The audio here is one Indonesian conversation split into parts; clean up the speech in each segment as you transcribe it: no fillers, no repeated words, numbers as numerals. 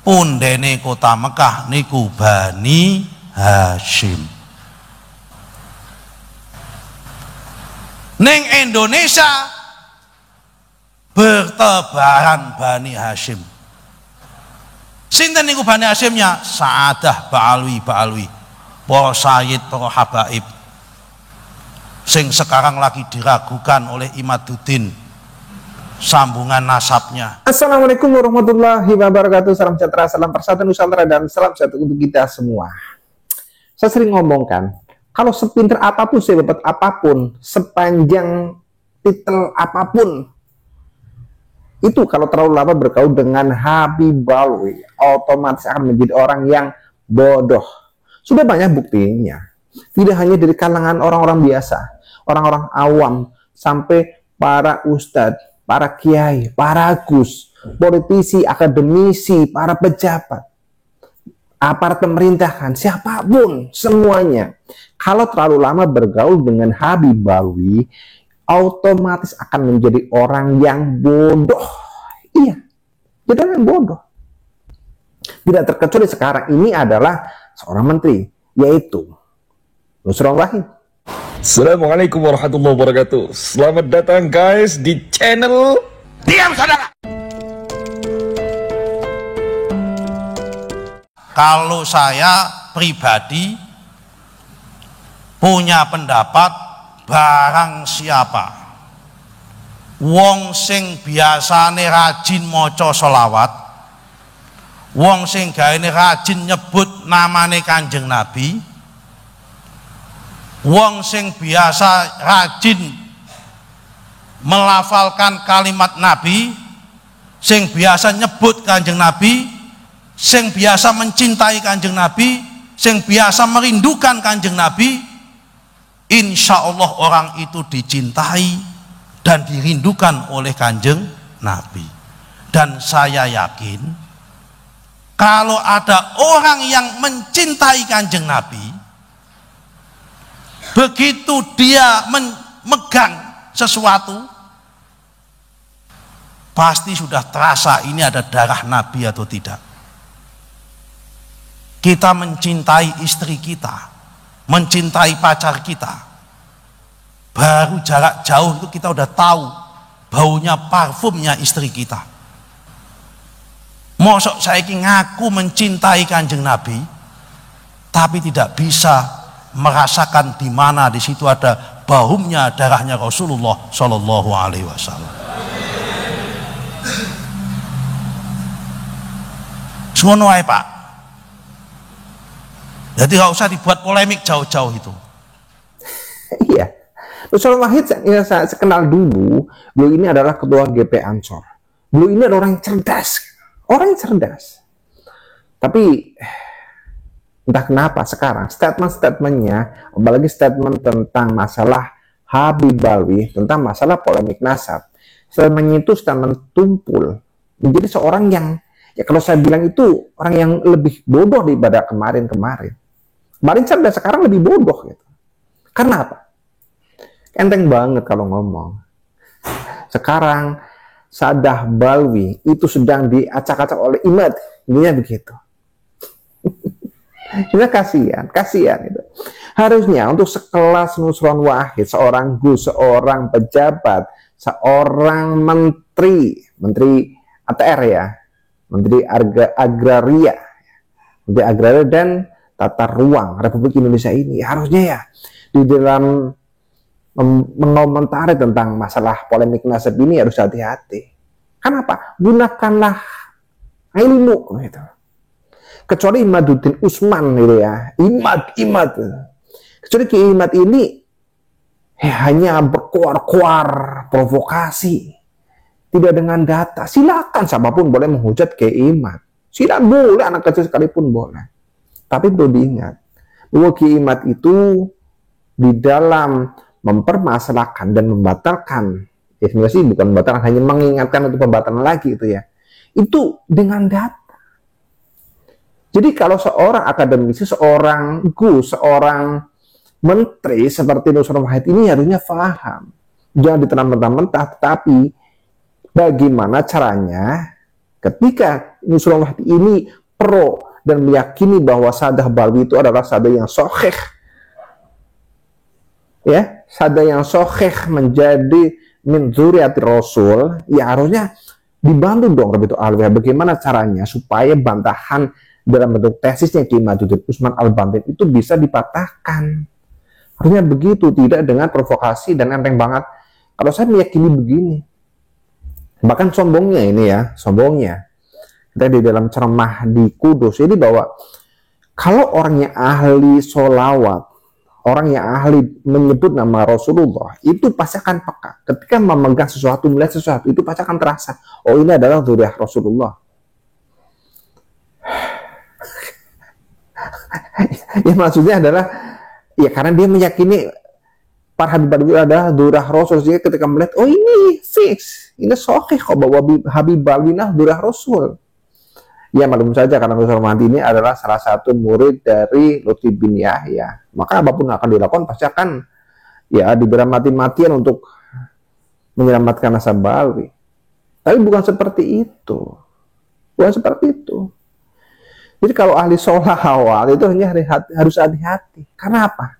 pundene kota Mekah niku Bani Hashim. Ning Indonesia bertebaran Bani Hashim. Sinten niku Bani Hashimnya? Sa'adah Ba'alwi, para sayyid, para habaib sing sekarang lagi diragukan oleh Imaduddin sambungan nasabnya. Assalamualaikum warahmatullahi wabarakatuh. Salam sejahtera, salam persatuan Nusantara, dan salam sejahtera untuk kita semua. Saya sering ngomong kan, kalau sepinter apapun, sehebat apapun, sepanjang titel apapun, itu kalau terlalu lama bergaul dengan Habib Alwi, otomatis akan menjadi orang yang bodoh. Sudah banyak buktinya. Tidak hanya dari kalangan orang-orang biasa, orang-orang awam, sampai para ustadz, para kiai, para gus, politisi, akademisi, para pejabat, aparat pemerintahan, siapapun, semuanya. Kalau terlalu lama bergaul dengan Habib Alwi, otomatis akan menjadi orang yang bodoh. Iya, jadi orang yang bodoh. Tidak terkecuali sekarang ini adalah seorang menteri, yaitu Nusron Wahid. Assalamualaikum warahmatullahi wabarakatuh. Selamat datang guys di channel Diam saudara. Kalau saya pribadi punya pendapat, barang siapa wong sing biasane rajin maca sholawat, wong sing gaene rajin nyebut namane Kanjeng Nabi, wong sing biasa rajin melafalkan kalimat Nabi, sing biasa nyebut Kanjeng Nabi, sing biasa mencintai Kanjeng Nabi, sing biasa merindukan Kanjeng Nabi, insya Allah orang itu dicintai dan dirindukan oleh Kanjeng Nabi. Dan saya yakin kalau ada orang yang mencintai Kanjeng Nabi, begitu dia memegang sesuatu, pasti sudah terasa ini ada darah Nabi atau tidak. Kita mencintai istri kita, mencintai pacar kita, baru jarak jauh itu kita udah tahu baunya parfumnya istri kita. Mosok saiki ngaku mencintai Kanjeng Nabi, tapi tidak bisa merasakan di mana di situ ada baunya darahnya Rasulullah Shallallahu Alaihi Wasallam. Semono ae Pak. Jadi nggak usah dibuat polemik jauh-jauh itu. Iya. Nusron Wahid saya kenal dulu. Beliau ini adalah ketua GP Ansor. Beliau ini adalah orang yang cerdas. Orang yang cerdas. Tapi entah kenapa sekarang statement-statementnya, apalagi statement tentang masalah Habib Alwi, tentang masalah polemik nasab, statementnya itu statement tumpul. Menjadi seorang yang, ya kalau saya bilang itu orang yang lebih bodoh daripada kemarin-kemarin. Kemarin cerdas, sekarang lebih bodoh gitu. Karena apa? Enteng banget kalau ngomong. Sekarang Sadah Balwi itu sedang diacak-acak oleh Imad, intinya begitu. Cuma kasihan itu. Harusnya untuk sekelas Nusron Wahid, seorang gus, seorang pejabat, seorang menteri ATR ya, menteri agraria, menteri agraria dan tata ruang Republik Indonesia ini, harusnya ya di dalam mengomentari tentang masalah polemik nasab ini harus hati-hati. Kenapa? Gunakanlah ilmu gitu. Kecuali Imaduddin Usman gitu ya, Imad. Kecuali Ki Imad ini hanya berkuar-kuar provokasi, tidak dengan data. Silakan siapapun boleh menghujat Ki Imad. Silakan boleh, anak kecil sekalipun boleh. Tapi perlu diingat bahwa Ki Imad itu di dalam mempermasalahkan dan membatalkan, ya sebenarnya sih bukan membatalkan, hanya mengingatkan untuk pembatalan lagi itu ya, itu dengan data. Jadi kalau seorang akademisi, seorang gus, seorang menteri seperti Nusron Wahid ini harusnya paham, jangan diterang mentah-mentah, tetapi bagaimana caranya Ketika Nusron Wahid ini pro dan meyakini bahwa Sadah Balwi itu adalah sadah yang sahih, ya, sadah yang sahih menjadi min dzurriyyati Rasul, ya harusnya dibantu dong Rabitul Alawiyah. Bagaimana caranya supaya bantahan dalam bentuk tesisnya Kiai Imaduddin Utsman Al-Banten itu bisa dipatahkan. Harusnya begitu, tidak dengan provokasi dan enteng banget. Kalau saya meyakini begini, bahkan sombongnya ini ya, sombongnya kita di dalam ceramah di Kudus ini bahwa kalau orang yang ahli sholawat, orang yang ahli menyebut nama Rasulullah, itu pasti akan peka. Ketika memegang sesuatu, melihat sesuatu, itu pasti akan terasa, oh ini adalah dzurriyyah Rasulullah. Ya maksudnya adalah, ya karena dia meyakini para Habib Balwi adalah dzurriyyah Rasul, sehingga ketika melihat, oh ini fix, ini sahih kok bahwa Habib Balwi dzurriyyah Rasul. Ya maklum saja karena Nusron Wahid ini adalah salah satu murid dari Lutfi bin Yahya. Maka apapun yang akan dilakukan pasti akan ya diberi mati-matian untuk menyelamatkan nasab Balwi. Tapi bukan seperti itu. Bukan seperti itu. Jadi kalau ahli sholawat itu hanya harus hati-hati. Karena apa?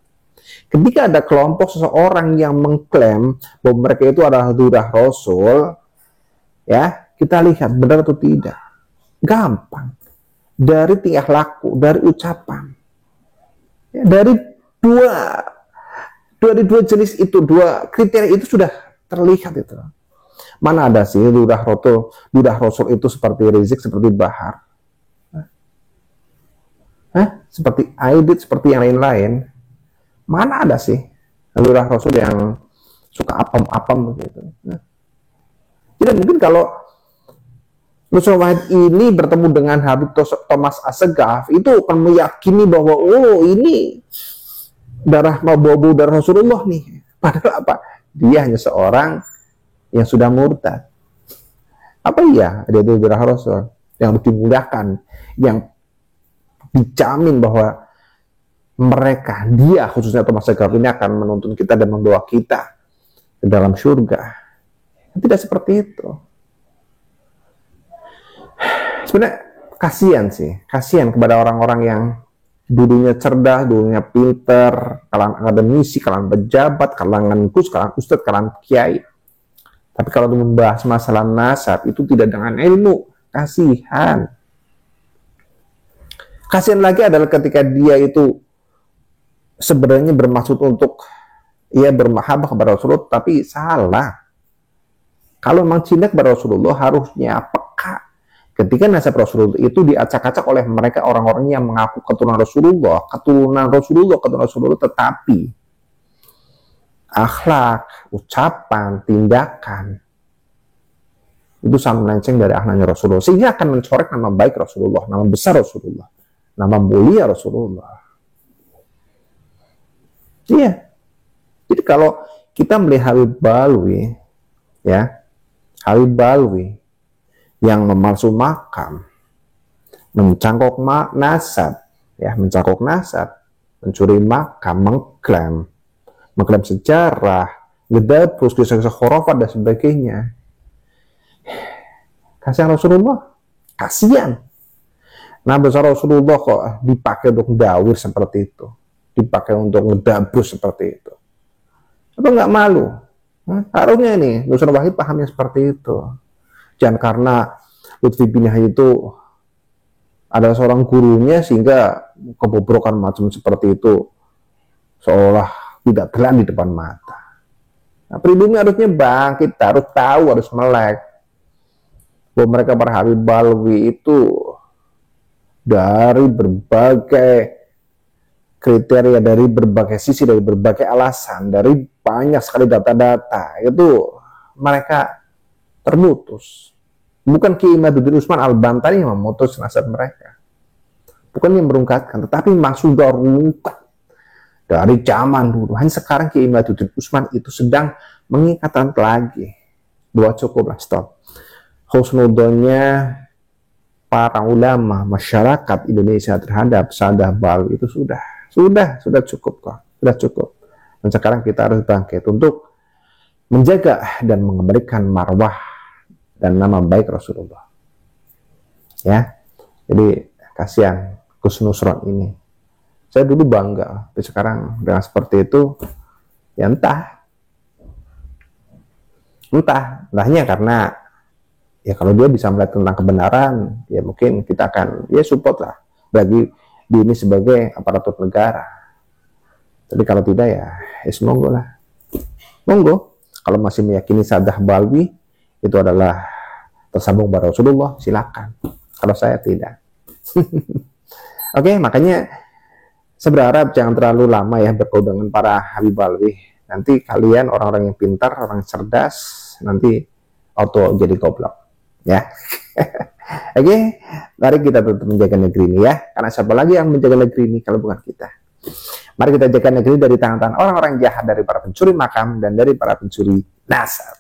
Ketika ada kelompok seseorang yang mengklaim bahwa mereka itu adalah dzurriyyah Rasul, ya kita lihat benar atau tidak. Gampang. Dari tingkah laku, dari ucapan. Ya, dari dua jenis itu, dua kriteria itu sudah terlihat itu. Mana ada sih dzurriyyah Rasul itu seperti Rizik, seperti Bahar. Seperti Aidit, seperti yang lain-lain. Mana ada sih dzurriyyah Rasul yang suka apem-apem begitu. Tidak mungkin kalau Nusron Wahid ini bertemu dengan Habib Thomas Assegaf, itu akan meyakini bahwa oh ini darah bau darah Rasulullah nih. Padahal apa? Dia hanya seorang yang sudah murtad. Apa iya dia itu darah Rasul yang harus dimuliakan, yang dijamin bahwa mereka, dia khususnya Thomas Assegaf ini akan menuntun kita dan membawa kita ke dalam surga. Tidak seperti itu. Sebenarnya kasihan kepada orang-orang yang dulunya cerdas, dulunya pinter, kalangan akademisi, kalangan pejabat, kalangan gus, kalangan ustadz, kalangan kiai. Tapi kalau membahas masalah nasab itu tidak dengan ilmu, kasihan. Kasihan lagi adalah ketika dia itu sebenarnya bermaksud untuk ia bermahabbah kepada Rasulullah, tapi salah. Kalau memang cinta kepada Rasulullah harusnya peka. Ketika nasab Rasulullah itu diacak-acak oleh mereka orang-orang yang mengaku keturunan Rasulullah, tetapi akhlak, ucapan, tindakan itu sangat melenceng dari akhlaknya Rasulullah, sehingga akan mencorek nama baik Rasulullah, nama besar Rasulullah, nama mulia Rasulullah. Iya. Jadi kalau kita melihat Habib Balwi, ya, Habib Balwi yang memalsu makam, mencangkok nasab, ya, mencangkok nasab, mencuri makam, mengklaim sejarah, ngedabus, kisah-kisah khurafat dan sebagainya. Kasihan Rasulullah, kasihan. Nah, besar Rasulullah kok dipakai untuk dawir seperti itu, dipakai untuk ngedabus seperti itu. Apa nggak malu? Harusnya nih Nusron Wahid pahamnya seperti itu. Jangan karena Lutfi bin Yahya itu adalah seorang gurunya sehingga kebobrokan macam seperti itu seolah tidak terlihat di depan mata. Nah, pribumi harusnya bangkit, harus tahu, harus melek bahwa mereka para Habib Balwi itu dari berbagai kriteria, dari berbagai sisi, dari berbagai alasan, dari banyak sekali data-data itu mereka terputus. Bukan Kiai Imaduddin Utsman Al-Banten yang memutus nasab mereka, bukan yang merungkatkan, tetapi memang sudah rungkat dari zaman dulu. Hanya sekarang Kiai Imaduddin Utsman itu sedang mengingatkan lagi bahwa cukuplah, stop. Husnudonnya para ulama masyarakat Indonesia terhadap Sadah Balwi itu sudah cukup kok, sudah cukup. Dan sekarang kita harus bangkit untuk menjaga dan mengembalikan marwah dan nama baik Rasulullah. Ya, jadi kasihan Gus Nusron ini. Saya dulu bangga, tapi sekarang dengan seperti itu, ya entahnya karena ya kalau dia bisa melihat tentang kebenaran, ya mungkin kita akan ya support lah bagi dia ini sebagai aparatur negara. Tapi kalau tidak ya monggo lah. Monggo, kalau masih meyakini Sadah Balwi itu adalah tersambung pada Rasulullah, silakan. Kalau saya tidak. Oke, makanya saya berharap jangan terlalu lama ya bergaul dengan para Habib Alwi. Nanti kalian orang-orang yang pintar, orang cerdas, nanti auto jadi goblok. Ya. Oke, mari kita tetap menjaga negeri ini ya. Karena siapa lagi yang menjaga negeri ini kalau bukan kita. Mari kita jaga negeri dari tangan-tangan orang-orang jahat, dari para pencuri makam dan dari para pencuri nasab.